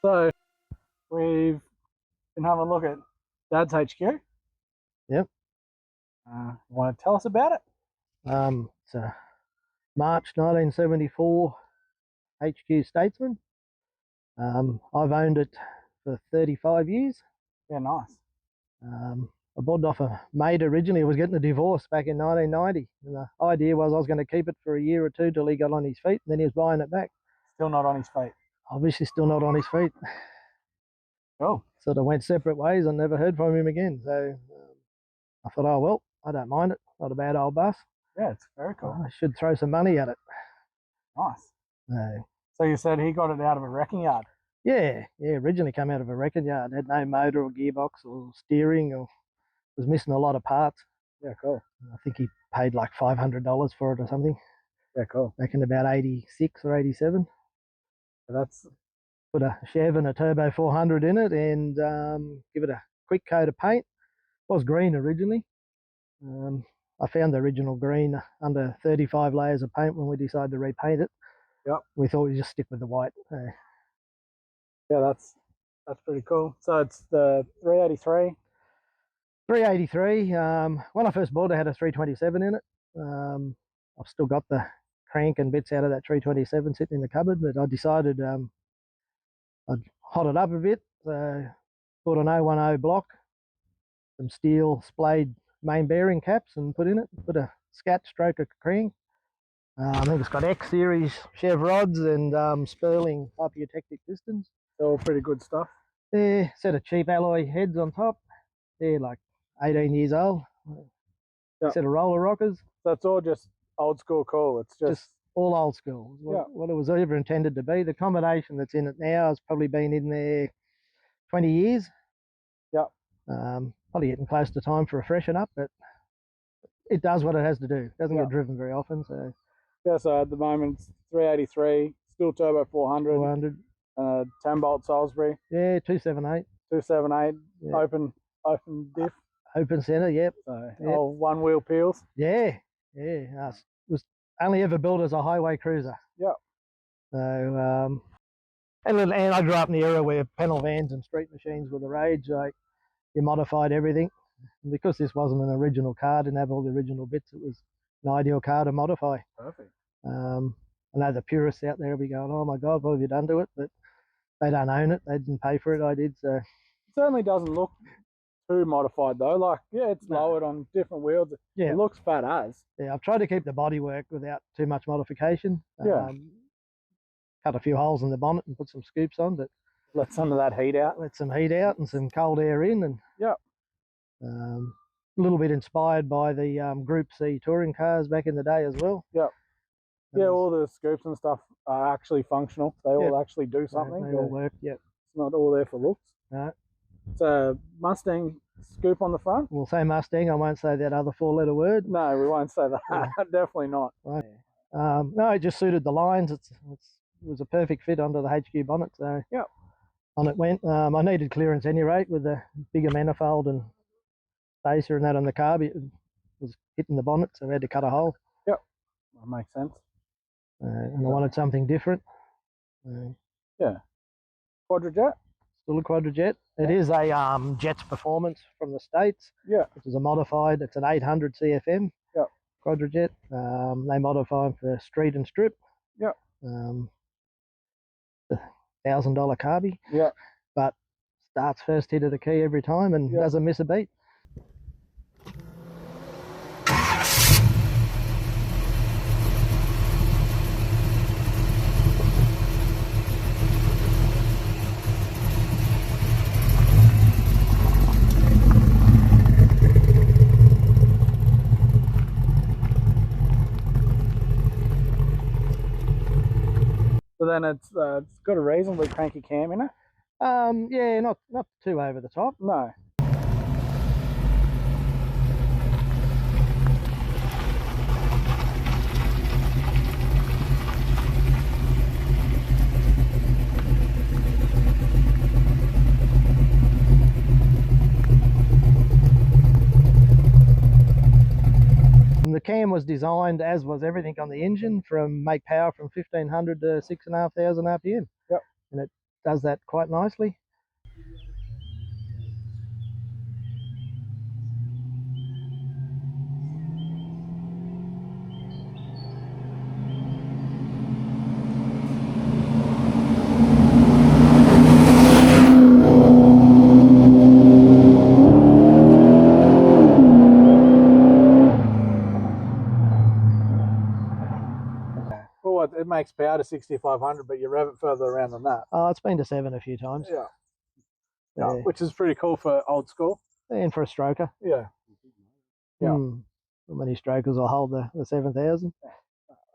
So we've been having a look at Dad's HQ. Yep. Want to tell us about it? It's a March 1974 HQ Statesman. I've owned it for 35 years. Yeah, nice. I bought it off a mate originally. I was getting a divorce back in 1990. And the idea was I was going to keep it for a year or two till he got on his feet, and then he was buying it back. Still not on his feet. Obviously still not on his feet. Oh. So they went separate ways and never heard from him again. So I thought, oh, well, I don't mind it. Not a bad old bus. Yeah, it's very cool. I should throw some money at it. Nice. So you said he got it out of a wrecking yard? Yeah, originally came out of a wrecking yard. Had no motor or gearbox or steering, or was missing a lot of parts. Yeah, cool. I think he paid like $500 for it or something. Yeah, cool. Back in about 86 or 87. So that's... Put a Chev and a Turbo 400 in it and give it a quick coat of paint. It was green originally. I found the original green under 35 layers of paint when we decided to repaint it. Yep. We thought we'd just stick with the white. Yeah, that's pretty cool. So it's the 383. 383. When I first bought it, I had a 327 in it. I've still got the crank and bits out of that 327 sitting in the cupboard, but I decided I'd hot it up a bit. So bought an 010 block, some steel splayed main bearing caps, and put in it. Put a scat stroke of crank. I think it's got X series Chev rods and Sperling hypertectic pistons. They're all pretty good stuff. Yeah, set of cheap alloy heads on top. They're like 18 years old. Yep. Set of roller rockers. So it's all just old school cool. It's just all old school. What it was ever intended to be. The combination that's in it now has probably been in there 20 years. Yep. Probably getting close to time for a freshen up, but it does what it has to do. It doesn't get driven very often. So yeah, so at the moment it's 383, still turbo 400. 10 bolt Sailsbury. Yeah, 278. 278, yeah. Open diff. Open centre, yep. So all one wheel peels. Yeah. It was only ever built as a highway cruiser. Yep. So and I grew up in the era where panel vans and street machines were the rage. Like, you modified everything. And because this wasn't an original car, didn't have all the original bits, it was an ideal car to modify. Perfect. I know the purists out there will be going, oh my God, what have you done to it? But they don't own it. They didn't pay for it. I did. So it certainly doesn't look too modified though. Like, yeah, it's lowered on different wheels. Yeah, it looks fat as. Yeah, I've tried to keep the bodywork without too much modification. Yeah. Cut a few holes in the bonnet and put some scoops on, but let some of that heat out. Let some heat out and some cold air in, and a little bit inspired by the Group C touring cars back in the day as well. Yep. Yeah, all the scoops and stuff are actually functional. They all actually do something. They all work. Yep. It's not all there for looks. No. It's a Mustang scoop on the front. We'll say Mustang. I won't say that other four-letter word. No, we won't say that. Yeah. Definitely not. Right. No, it just suited the lines. It was a perfect fit under the HQ bonnet. So on it went. I needed clearance any rate with the bigger manifold and spacer and that on the carb. It was hitting the bonnet, so we had to cut a hole. Yep, that makes sense. And I wanted something different. Yeah. Quadrajet? Still a quadrajet. It is a Jets Performance from the States. Yeah. Which is a modified, it's an 800 CFM. Yep. Quadrajet. They modify them for street and strip. Yep. $1,000 carby. Yeah. But starts first hit of the key every time and doesn't miss a beat. So then it's got a reasonably cranky cam in it. Yeah, not too over the top. No. The cam was designed, as was everything on the engine, from make power from 1500 to 6,500 RPM. Yep. And it does that quite nicely. Well, it makes power to 6,500, but you rev it further around than that. Oh, it's been to 7 a few times. Yeah. Yeah, which is pretty cool for old school. And for a stroker. Yeah. Yeah. Not many strokers will hold the 7,000. Yeah.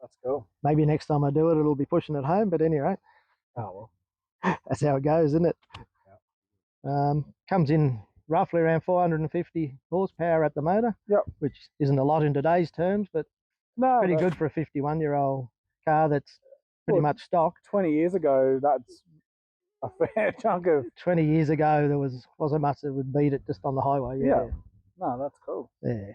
That's cool. Maybe next time I do it, it'll be pushing it home, but anyway. Oh, well. That's how it goes, isn't it? Yeah. Comes in roughly around 450 horsepower at the motor. Yep. Which isn't a lot in today's terms, but pretty good for a 51-year-old car that's pretty much stock. 20 years ago, that's a fair chunk of... 20 years ago, there wasn't much that would beat it just on the highway. Yeah. No, that's cool. Yeah.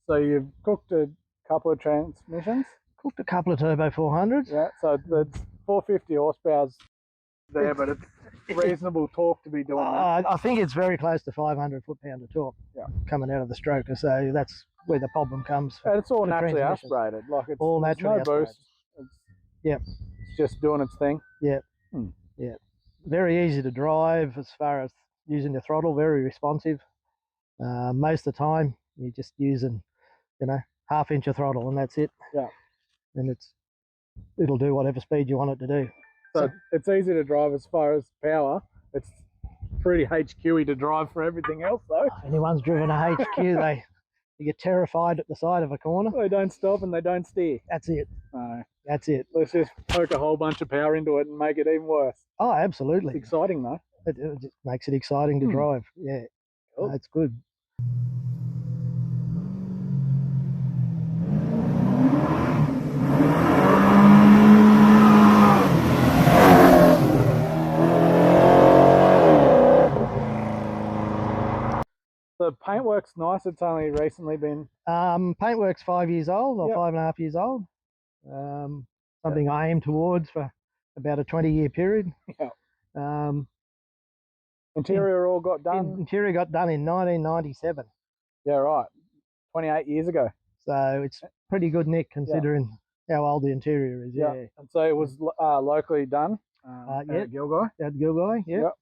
So you've cooked a couple of transmissions? Cooked a couple of Turbo 400s. Yeah, so it's 450 horsepower there, but it's reasonable torque to be doing that. I think it's very close to 500 foot-pound of torque coming out of the stroker, so that's where the problem comes. And it's all naturally aspirated, like it's all naturally aspirated. It's just doing its thing. Yeah. Yeah. Very easy to drive as far as using the throttle, very responsive. Most of the time you're just using, half-inch of throttle and that's it. Yeah. And it'll do whatever speed you want it to do. So it's easy to drive as far as power. It's pretty HQ-y to drive for everything else though. Anyone's driven a HQ, they get terrified at the side of a corner. They don't stop and they don't steer. That's it. No. That's it. Let's just poke a whole bunch of power into it and make it even worse. Oh, absolutely. It's exciting though. It just makes it exciting to drive. Yeah. Cool. That's good. The paintwork's nice. It's only recently been... Paintwork's 5 years old or 5.5 years old. Something I aim towards for about a 20-year period. Yeah. Interior all got done? Interior got done in 1997. Yeah, right. 28 years ago. So it's pretty good nick considering how old the interior is. Yeah. And so it was locally done at Gilgai? At Gilgai, yeah. Yep.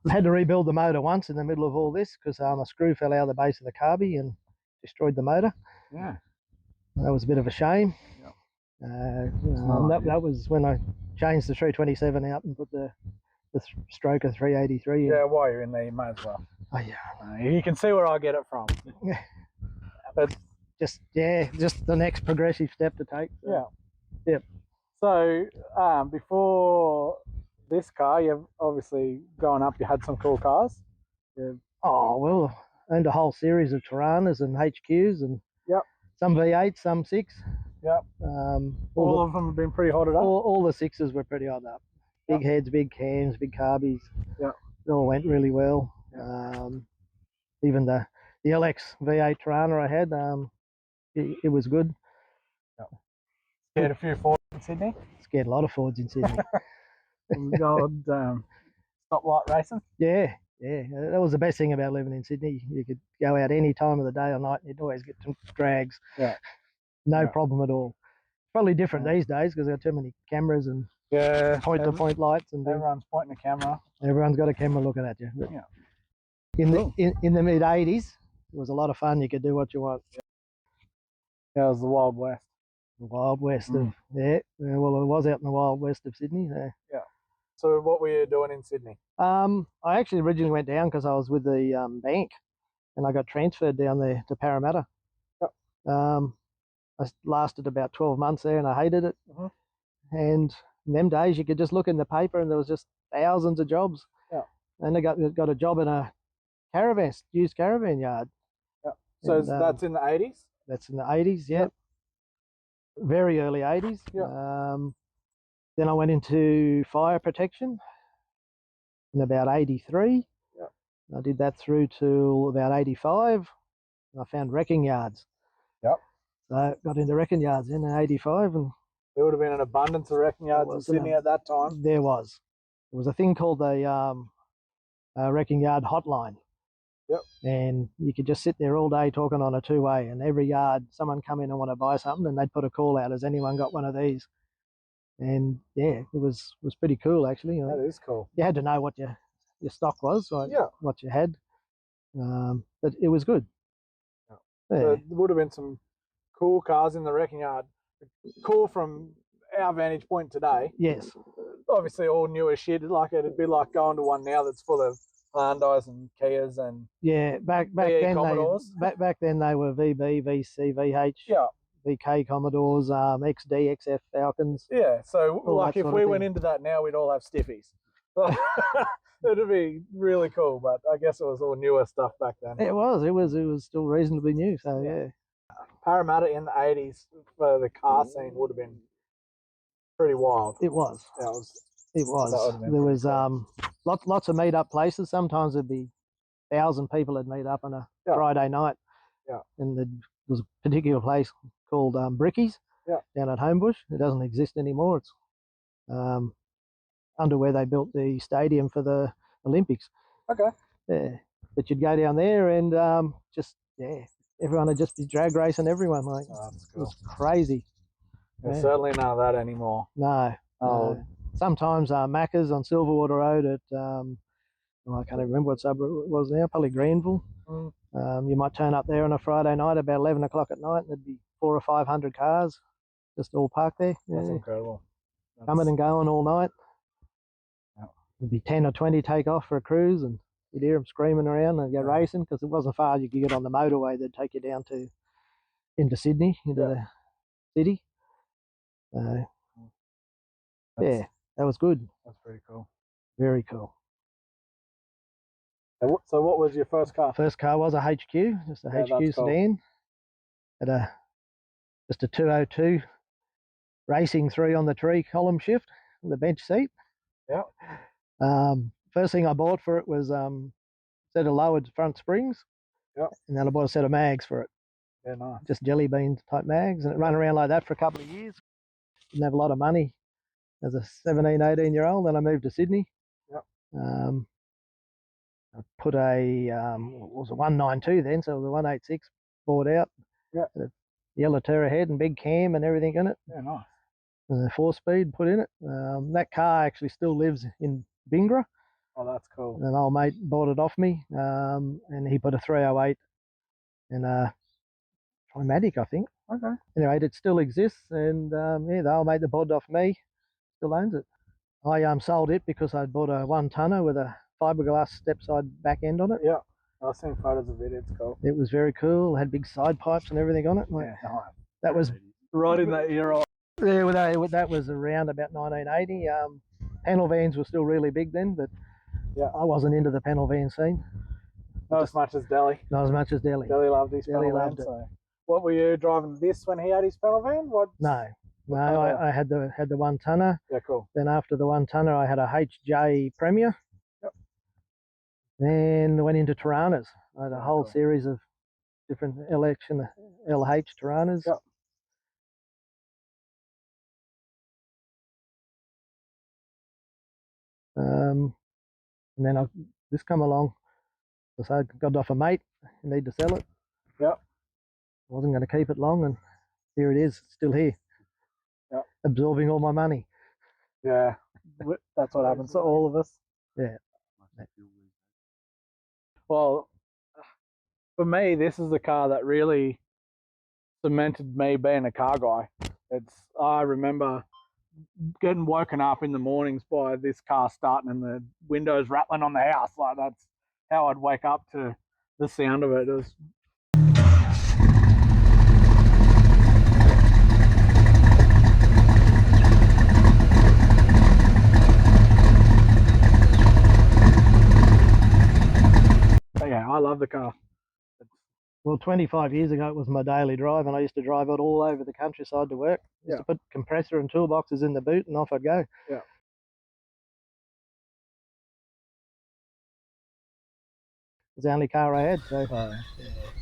I had to rebuild the motor once in the middle of all this because a screw fell out of the base of the carby and destroyed the motor. Yeah. That was a bit of a shame. Yep. That was when I changed the 327 out and put the stroker 383 in. Yeah, while you're in there, you might as well. Oh, yeah. You can see where I get it from. But just the next progressive step to take. So. Yeah. Yep. So before this car, you've obviously growing up, you had some cool cars. Oh, well, owned a whole series of Tiranas and HQs and some V8s, some 6. Yep. All of them have been pretty hotted up. All the 6s were pretty hot up. Big heads, big cams, big carbies. Yeah. It all went really well. Even the LX V8 Tirana I had, it was good. Scared a few Fords in Sydney? Scared a lot of Fords in Sydney. The old stoplight racing? Yeah. That was the best thing about living in Sydney. You could go out any time of the day or night and you'd always get some drags. Yeah. No problem at all. Probably different these days because there are too many cameras and point-to-point lights. And everyone's pointing a camera. Everyone's got a camera looking at you. Yeah. In the mid-80s, it was a lot of fun. You could do what you want. Yeah, it was the Wild West. The Wild West of, well, it was out in the Wild West of Sydney. Yeah. So what were you doing in Sydney? I actually originally went down because I was with the bank and I got transferred down there to Parramatta. Yep. I lasted about 12 months there and I hated it. And in them days you could just look in the paper and there was just thousands of jobs. Yeah. And I got a job in a used caravan yard. Yeah. So that's in the 80s? That's in the 80s, yeah. Yep. Very early 80s. Yeah. Then I went into fire protection in about 83. Yeah. I did that through to about 85. I found wrecking yards. Yep. So I got into wrecking yards in 85, and there would have been an abundance of wrecking yards in Sydney at that time. There was. There was a thing called the wrecking yard hotline. Yep. And you could just sit there all day talking on a two-way, and every yard someone come in and want to buy something, and they'd put a call out, has anyone got one of these? And yeah, it was pretty cool actually. That is cool. You had to know what your stock was, like what you had. But it was good. Yeah. There would have been some cool cars in the wrecking yard. Cool from our vantage point today. Yes. Obviously all newer shit. Like it'd be like going to one now that's full of Hyundais and Kias and back then Commodores. Back then they were VB, VC, VH, VK Commodores, XD, XF Falcons. Yeah, so like if we went into that now, we'd all have stiffies. It'd be really cool, but I guess it was all newer stuff back then. It was still reasonably new, so yeah. Parramatta in the 80s for the car scene would have been pretty wild. It was. It was. There was lots of meet-up places. Sometimes there'd be 1,000 people that'd meet up on a Friday night. Yeah. And there was a particular place called Brickies down at Homebush. It doesn't exist anymore. It's under where they built the stadium for the Olympics. Okay. Yeah. But you'd go down there and everyone would just be drag racing everyone. Like, cool. It was crazy. There's certainly none of that anymore. No. No. Sometimes Macca's on Silverwater Road at, I can't even remember what suburb it was now, probably Greenville. You might turn up there on a Friday night about 11 o'clock at night, and there'd be 400 or 500 cars just all parked there. That's incredible. Coming and going all night. There'd be 10 or 20 take off for a cruise, and you'd hear them screaming around and go racing, because it wasn't far. You could get on the motorway, they'd take you down into Sydney, into the city. Yeah, that was good. That's pretty cool. Very cool. So what was your first car? First car was a HQ, just a HQ sedan. Had just a 202 Racing 3 on the tree column shift, the bench seat. Yeah. First thing I bought for it was a set of lowered front springs. Yeah. And then I bought a set of mags for it. Yeah, nice. Just jelly bean type mags, and it ran around like that for a couple of years. Didn't have a lot of money as a 17, 18-year-old. Then I moved to Sydney. Yep. I put it was a 192 then, so it was a 186 bought out. Yeah. A yellow Terra head and big cam and everything in it. Yeah, nice. And a 4-speed put in it. That car actually still lives in Bingra. Oh, that's cool. An old mate bought it off me, and he put a 308 and a Trimatic, I think. Okay. Anyway, it still exists, and the old mate that bought it off me still owns it. I sold it because I bought a 1-tonner with a fiberglass step-side back end on it. Yeah, I've seen photos of it. It's cool. It was very cool. It had big side pipes and everything on it. Yeah, nice. That was right in that era. Yeah, that was around about 1980. Panel vans were still really big then, but I wasn't into the panel van scene. Not as much as Delhi. Not as much as Delhi. Delhi loved his panel van. So. What were you driving this when he had his panel van? No, I had the 1-tonner. Yeah, cool. Then after the 1-tonner, I had a HJ Premier. Yep. Then went into Tiranas. I had a whole series of different LH Tiranas. Yep. And then this come along. So I got it off a mate. You need to sell it. Yep. I wasn't going to keep it long, and here it is, still here. Yep. Absorbing all my money. Yeah, that's what happens to all of us. Yeah. Well, for me, this is the car that really cemented me being a car guy. I remember getting woken up in the mornings by this car starting and the windows rattling on the house. Like, that's how I'd wake up to the sound of it. It was I love the car. Well, 25 years ago, it was my daily drive, and I used to drive it all over the countryside to work. I used to put compressor and toolboxes in the boot, and off I'd go. Yeah. was the only car I had. So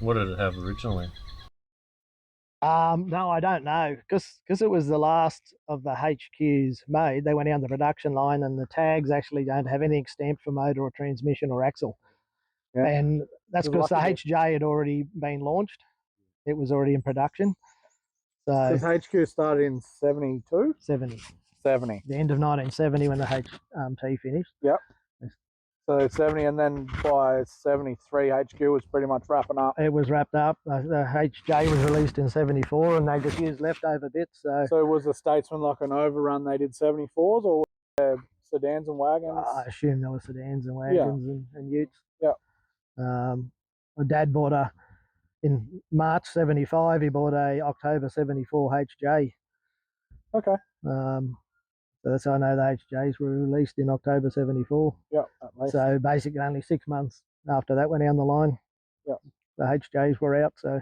What did it have originally? no, I don't know, because it was the last of the HQs made. They went down the production line, and the tags actually don't have anything stamped for motor or transmission or axle. Yeah. And that's because the HJ had already been launched. It was already in production. So Because HQ started in 72? 70. 70. The end of 1970 when the HT finished. Yep. So 70, and then by 73, HQ was pretty much wrapping up. It was wrapped up. The HJ was released in 74, and they just used leftover bits. So was the Statesman like an overrun? They did 74s, or sedans and wagons? I assume there were sedans and wagons and utes. Yeah. My dad bought in March 75, he bought a October 74 HJ. Okay. So that's how I know the HJs were released in October 74. Yeah, at least. So basically only 6 months after that went down the line. Yeah. The HJs were out. So